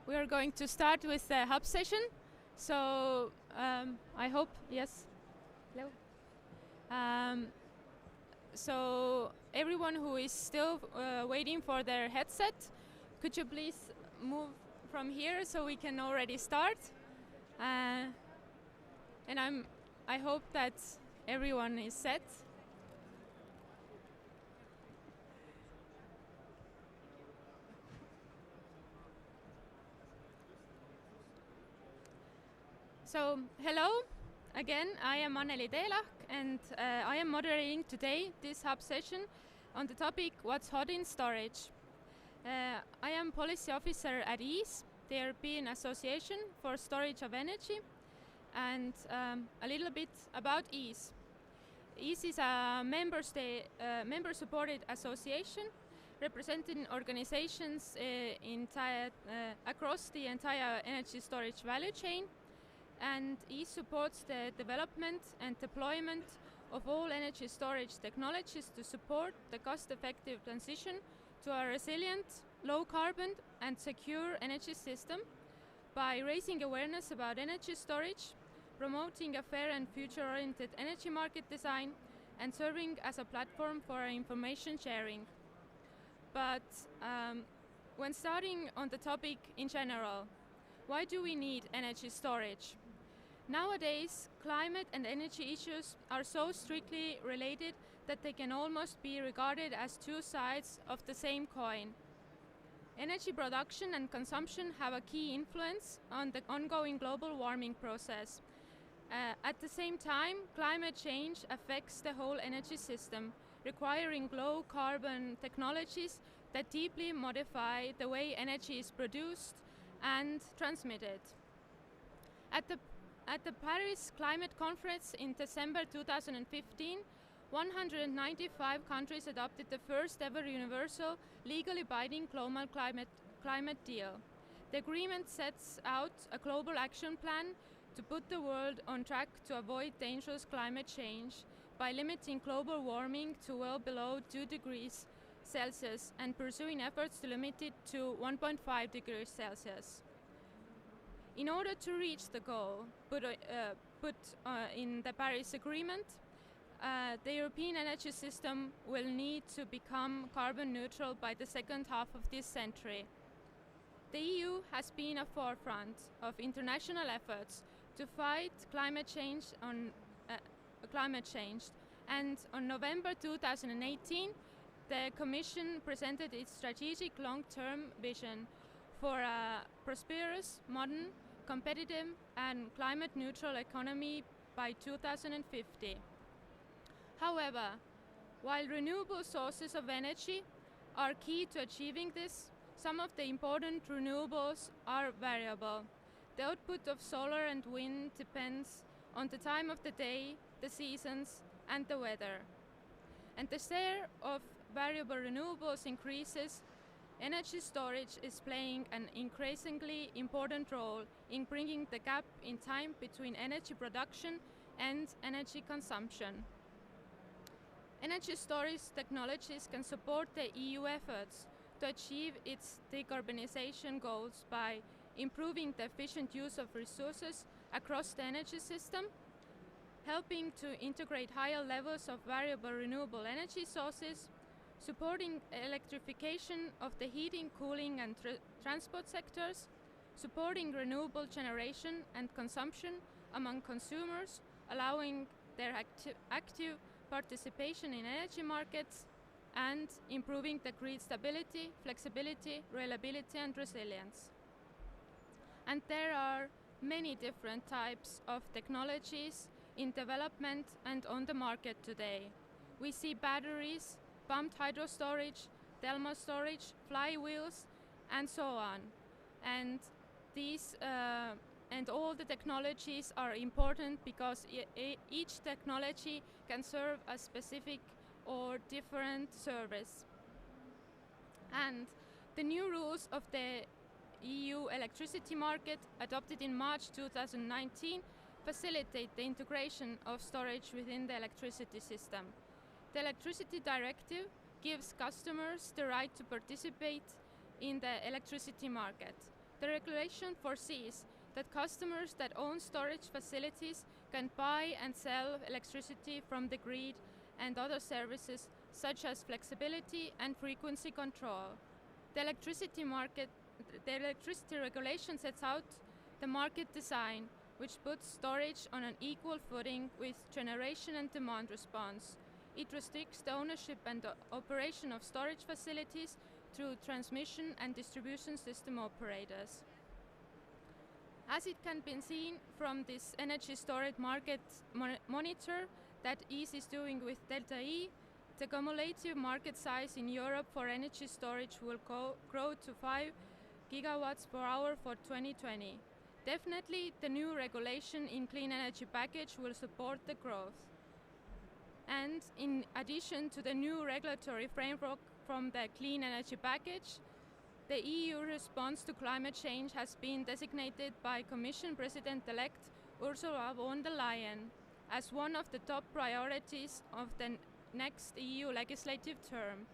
We are going to start with the hub session. So I hope, yes. Hello. So everyone who is still waiting for their headset, could you please move from here so we can already start? And I hope that everyone is set. So, hello again, I am Anneli Teelahk and I am moderating today this hub session on the topic What's Hot in Storage. I am Policy Officer at EASE, the European Association for Storage of Energy, and a little bit about EASE. EASE is a member-supported association representing organizations across the entire energy storage value chain, and EASE supports the development and deployment of all energy storage technologies to support the cost-effective transition to a resilient, low-carbon and secure energy system by raising awareness about energy storage, promoting a fair and future-oriented energy market design, and serving as a platform for information sharing. But when starting on the topic in general, why do we need energy storage? Nowadays, climate and energy issues are so strictly related that they can almost be regarded as two sides of the same coin. Energy production and consumption have a key influence on the ongoing global warming process. At the same time, climate change affects the whole energy system, requiring low-carbon technologies that deeply modify the way energy is produced and transmitted. At the Paris Climate Conference in December 2015, 195 countries adopted the first ever universal, legally binding global climate deal. The agreement sets out a global action plan to put the world on track to avoid dangerous climate change by limiting global warming to well below 2 degrees Celsius and pursuing efforts to limit it to 1.5 degrees Celsius. In order to reach the goal put in the Paris Agreement, the European energy system will need to become carbon neutral by the second half of this century. The EU has been a forefront of international efforts to fight climate change, and on November 2018, the Commission presented its strategic long-term vision for a prosperous, modern, competitive and climate-neutral economy by 2050. However, while renewable sources of energy are key to achieving this, some of the important renewables are variable. The output of solar and wind depends on the time of the day, the seasons, and the weather. And the share of variable renewables increases. Energy storage is playing an increasingly important role in bringing the gap in time between energy production and energy consumption. Energy storage technologies can support the EU efforts to achieve its decarbonization goals by improving the efficient use of resources across the energy system, helping to integrate higher levels of variable renewable energy sources, supporting electrification of the heating, cooling and transport sectors, supporting renewable generation and consumption among consumers, allowing their active participation in energy markets, and improving the grid stability, flexibility, reliability and resilience. And there are many different types of technologies in development and on the market today. We see batteries, pumped hydro storage, thermal storage, flywheels, and so on. And these and all the technologies are important because each technology can serve a specific or different service. And the new rules of the EU electricity market, adopted in March 2019, facilitate the integration of storage within the electricity system. The Electricity Directive gives customers the right to participate in the electricity market. The regulation foresees that customers that own storage facilities can buy and sell electricity from the grid and other services such as flexibility and frequency control. The electricity regulation sets out the market design, which puts storage on an equal footing with generation and demand response. It restricts the ownership and the operation of storage facilities through transmission and distribution system operators. As it can be seen from this energy storage market monitor that EASE is doing with Delta E, the cumulative market size in Europe for energy storage will grow to 5 gigawatts per hour for 2020. Definitely, the new regulation in Clean Energy Package will support the growth. And in addition to the new regulatory framework from the Clean Energy Package, the EU response to climate change has been designated by Commission President-elect Ursula von der Leyen as one of the top priorities of the next EU legislative term.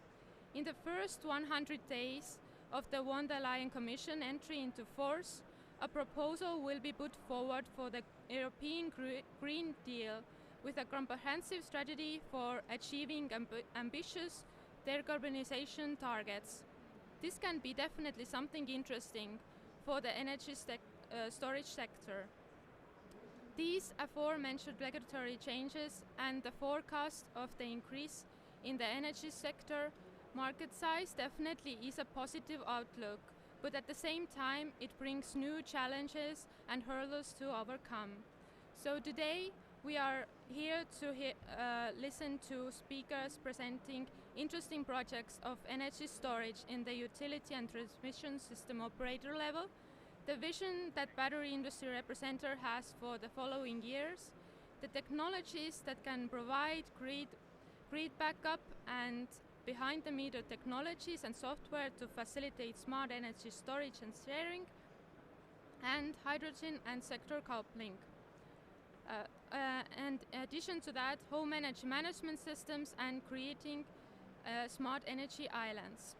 In the first 100 days of the von der Leyen Commission entry into force, a proposal will be put forward for the European Green Deal with a comprehensive strategy for achieving ambitious decarbonization targets. This can be definitely something interesting for the energy storage sector. These aforementioned regulatory changes and the forecast of the increase in the energy sector market size definitely is a positive outlook, but at the same time it brings new challenges and hurdles to overcome. So today we are here to listen to speakers presenting interesting projects of energy storage in the utility and transmission system operator level, the vision that battery industry representative has for the following years, the technologies that can provide grid backup and behind-the-meter technologies and software to facilitate smart energy storage and sharing, and hydrogen and sector coupling. And in addition to that, home energy management systems and creating smart energy islands.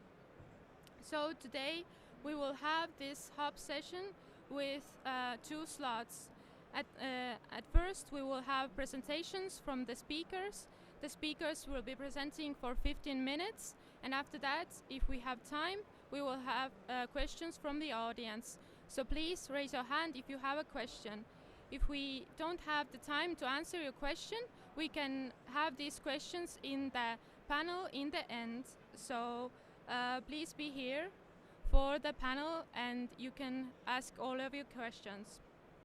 So today we will have this hub session with 2 slots. At first we will have presentations from the speakers. The speakers will be presenting for 15 minutes, and after that, if we have time, we will have questions from the audience. So please raise your hand if you have a question. If we don't have the time to answer your question, we can have these questions in the panel in the end. So please be here for the panel and you can ask all of your questions.